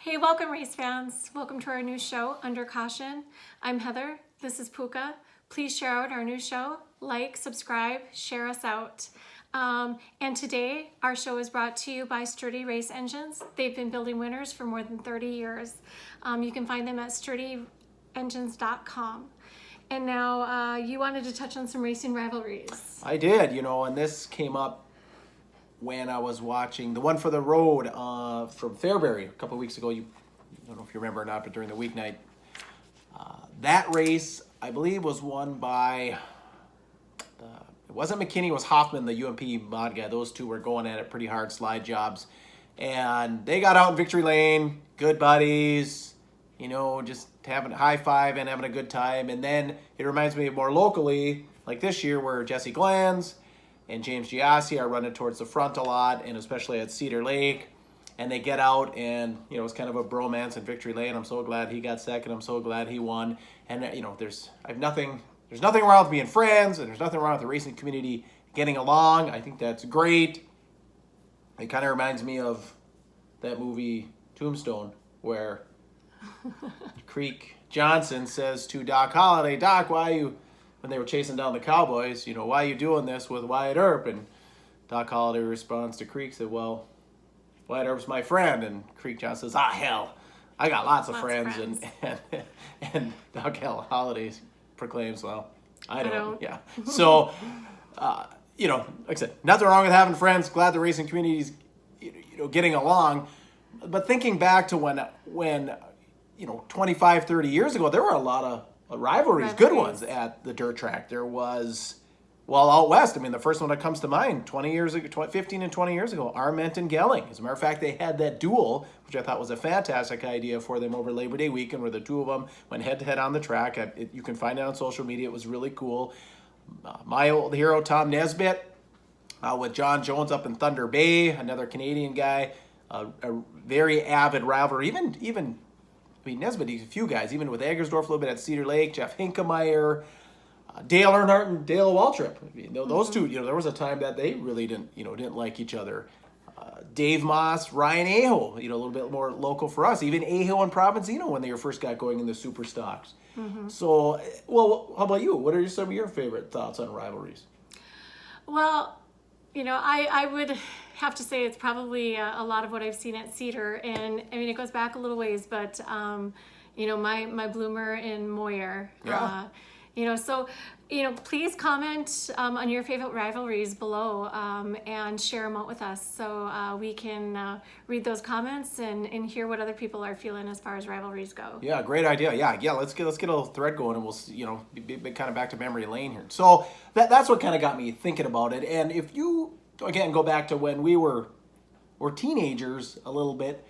Hey, welcome race fans. Welcome to our new show, Under Caution. I'm Heather. This is Puka. Please share out our new show. Like, subscribe, share us out. And today, our show is brought to you by Sturdy Race Engines. They've been building winners for more than 30 years. You can find them at sturdyengines.com. And now you wanted to touch on some racing rivalries. I did, and this came up when I was watching the One for the Road from Fairbury a couple of weeks ago. I don't know if you remember or not, but during the weeknight, that race, I believe, was won by, it wasn't McKinney, it was Hoffman, the UMP mod guy. Those two were going at it pretty hard, slide jobs. And they got out in victory lane, good buddies, just having a high five and having a good time. And then it reminds me of more locally, like this year, where Jesse Glanz and James Giassi are running towards the front a lot, and especially at Cedar Lake. And they get out, and it's kind of a bromance in victory lane. I'm so glad he got second. I'm so glad he won. And there's nothing wrong with being friends, and there's nothing wrong with the racing community getting along. I think that's great. It kind of reminds me of that movie Tombstone, where Creek Johnson says to Doc Holliday, "Doc, why you?" When they were chasing down the Cowboys, why are you doing this with Wyatt Earp? And Doc Holliday responds to Creek, said, "Well, Wyatt Earp's my friend." And Creek Johnson says, hell, I got lots of friends. And Doc Holliday proclaims, well, I don't. Yeah. So, like I said, nothing wrong with having friends. Glad the racing community's, getting along. But thinking back to when 25, 30 years ago, there were a lot of rivalries, good ones at the dirt track. There was, out west, the first one that comes to mind, 15 and 20 years ago, Arment and Gelling. As a matter of fact, they had that duel, which I thought was a fantastic idea for them over Labor Day weekend, where the two of them went head-to-head on the track. You can find it on social media. It was really cool. My old hero, Tom Nesbitt, with John Jones up in Thunder Bay, another Canadian guy, a very avid rivalry. Even Nesbitt, a few guys, even with Eggersdorf a little bit at Cedar Lake, Jeff Hinkemeyer, Dale Earnhardt and Dale Waltrip. Those two, there was a time that they really didn't like each other. Dave Moss, Ryan Aho, a little bit more local for us. Even Aho and Provenzino when they first got going in the super stocks. Mm-hmm. So, how about you? What are some of your favorite thoughts on rivalries? Well, I would have to say it's probably a lot of what I've seen at Cedar, and it goes back a little ways, but my bloomer in Moyer. Yeah. So please comment on your favorite rivalries below and share them out with us, so we can read those comments and hear what other people are feeling as far as rivalries go. Yeah, great idea. Yeah. Let's get a little thread going, and we'll be kind of back to memory lane here. So that's what kind of got me thinking about it. And if you again go back to when we were teenagers a little bit,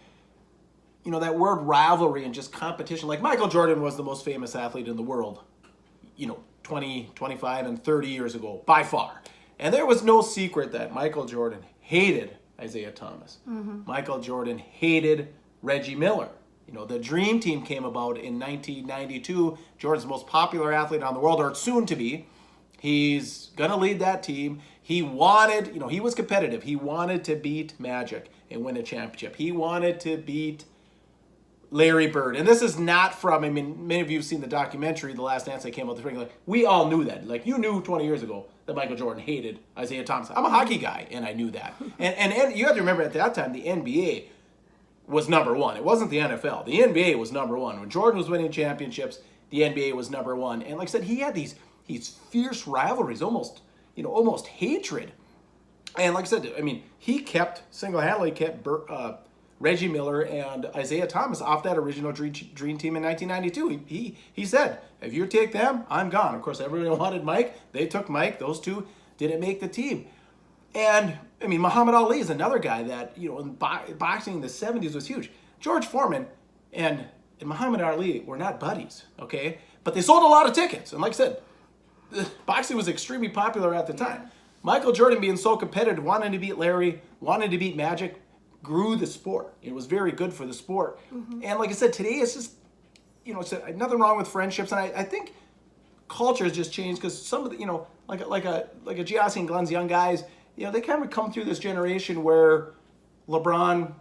that word rivalry and just competition. Like Michael Jordan was the most famous athlete in the world, 20, 25, and 30 years ago, by far. And there was no secret that Michael Jordan hated Isaiah Thomas. Mm-hmm. Michael Jordan hated Reggie Miller. The Dream Team came about in 1992. Jordan's the most popular athlete on the world, or soon to be. He's going to lead that team. He wanted, he was competitive. He wanted to beat Magic and win a championship. He wanted to beat Larry Bird. And this is not from, many of you have seen the documentary, The Last Dance, that came out this spring. We all knew that. You knew 20 years ago that Michael Jordan hated Isaiah Thomas. I'm a hockey guy, and I knew that. And you have to remember, at that time, the NBA was number one. It wasn't the NFL. The NBA was number one. When Jordan was winning championships, the NBA was number one. And like I said, he had these fierce rivalries, almost hatred. And like I said, he single-handedly kept Reggie Miller and Isaiah Thomas off that original Dream Team in 1992. He said, if you take them, I'm gone. Of course, everyone wanted Mike. They took Mike. Those two didn't make the team. And, Muhammad Ali is another guy that, in boxing in the 70s was huge. George Foreman and Muhammad Ali were not buddies, okay? But they sold a lot of tickets. And like I said, boxing was extremely popular at the time. Michael Jordan, being so competitive, wanting to beat Larry, wanting to beat Magic, grew the sport. It was very good for the sport. Mm-hmm. And like I said, today it's just, it's nothing wrong with friendships. And I think culture has just changed, because some of the, like a Giassi and Glenn's young guys, they kind of come through this generation where LeBron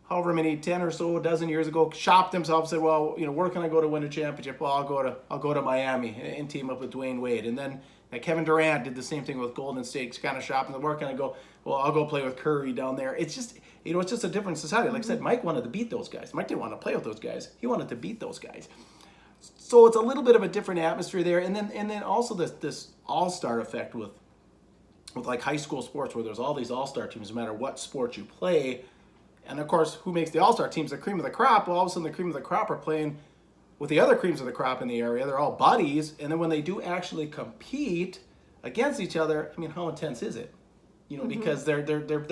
however many 10 or so a dozen years ago, shopped themselves, said, well, where can I go to win a championship? Well, I'll go to Miami and team up with Dwayne Wade. And then Kevin Durant did the same thing with Golden State, kind of shopping. Where can I go? Well, I'll go play with Curry down there. It's just it's just a different society. Like I said, Mike wanted to beat those guys. Mike didn't want to play with those guys. He wanted to beat those guys. So it's a little bit of a different atmosphere there. And then also this all-star effect with like high school sports, where there's all these all-star teams no matter what sport you play. And of course, who makes the all-star teams? The cream of the crop. Well, all of a sudden the cream of the crop are playing with the other creams of the crop in the area. They're all buddies. And then when they do actually compete against each other, I mean, how intense is it? Because they're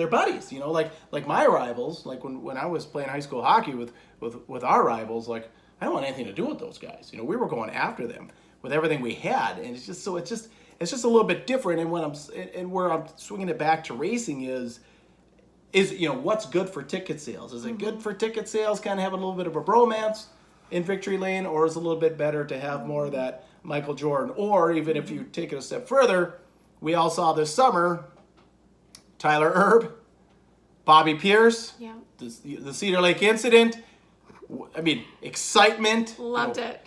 buddies. Like my rivals. Like when I was playing high school hockey with our rivals, like I don't want anything to do with those guys. We were going after them with everything we had, and it's just a little bit different. And where I'm swinging it back to racing is what's good for ticket sales? Is it good for ticket sales, kind of have a little bit of a bromance in victory lane, or is it a little bit better to have more of that Michael Jordan? Or even if you take it a step further, we all saw this summer Tyler Erb, Bobby Pierce, the Cedar Lake incident. I mean, excitement. Loved it.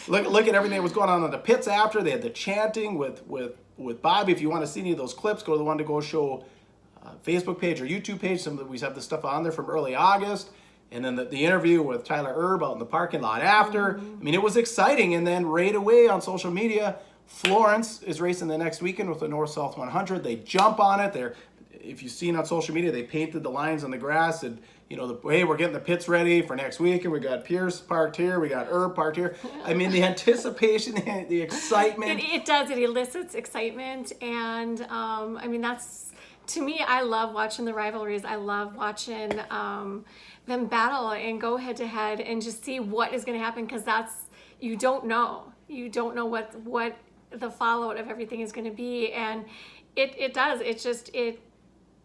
Look at everything that was going on in the pits after. They had the chanting with Bobby. If you want to see any of those clips, go to the One to Go Show Facebook page or YouTube page. We have the stuff on there from early August. And then the interview with Tyler Erb out in the parking lot after. I mean, it was exciting. And then right away on social media, Florence is racing the next weekend with the North-South 100. They jump on it. If you've seen on social media, they painted the lines on the grass and, hey, we're getting the pits ready for next week, and we got Pierce parked here, we got Erb parked here. I mean, the anticipation, the excitement. It does. It elicits excitement, and that's, to me, I love watching the rivalries. I love watching them battle and go head to head and just see what is going to happen, because you don't know what the fallout of everything is going to be, and it does.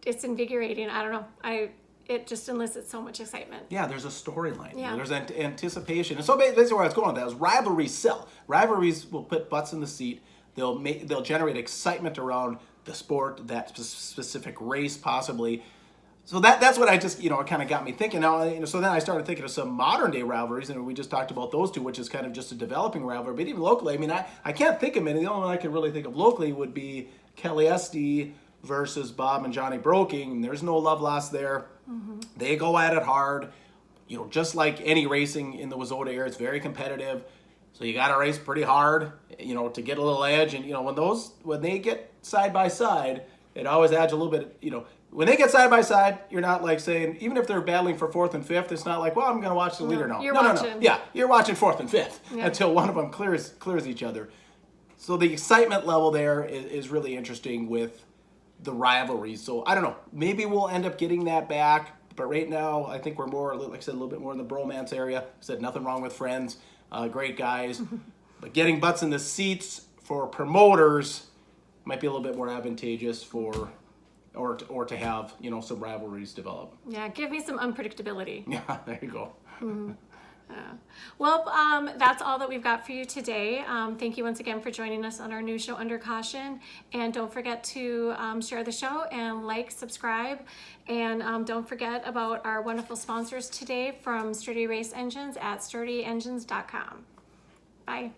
It's invigorating. I don't know. It just elicits so much excitement. Yeah, there's a storyline. Yeah. There's anticipation. And so basically where I was going with that is rivalries sell. Rivalries will put butts in the seat. They'll generate excitement around the sport, that specific race possibly. So that's what I just, it kind of got me thinking. Now, so then I started thinking of some modern day rivalries, and we just talked about those two, which is kind of just a developing rivalry. But even locally, I mean, I can't think of many. The only one I can really think of locally would be Kelly Esty versus Bob and Johnny Broking. There's no love lost there. They go at it hard. Just like any racing in the Wazota area, it's very competitive. So you got to race pretty hard, to get a little edge. And, when they get side by side, it always adds a little bit, when they get side by side, you're not like saying, even if they're battling for fourth and fifth, it's not like, well, I'm going to watch the leader now. No. Yeah, you're watching fourth and fifth until one of them clears each other. So the excitement level there is really interesting with the rivalries. So I don't know, maybe we'll end up getting that back, but right now I think we're more, like I said, a little bit more in the bromance area. I said nothing wrong with friends, great guys, but getting butts in the seats for promoters might be a little bit more advantageous or to have some rivalries develop. Yeah, give me some unpredictability. Yeah, there you go. Well, that's all that we've got for you today. Thank you once again for joining us on our new show, Under Caution. And don't forget to share the show and subscribe. And don't forget about our wonderful sponsors today from Sturdy Race Engines at sturdyengines.com. Bye.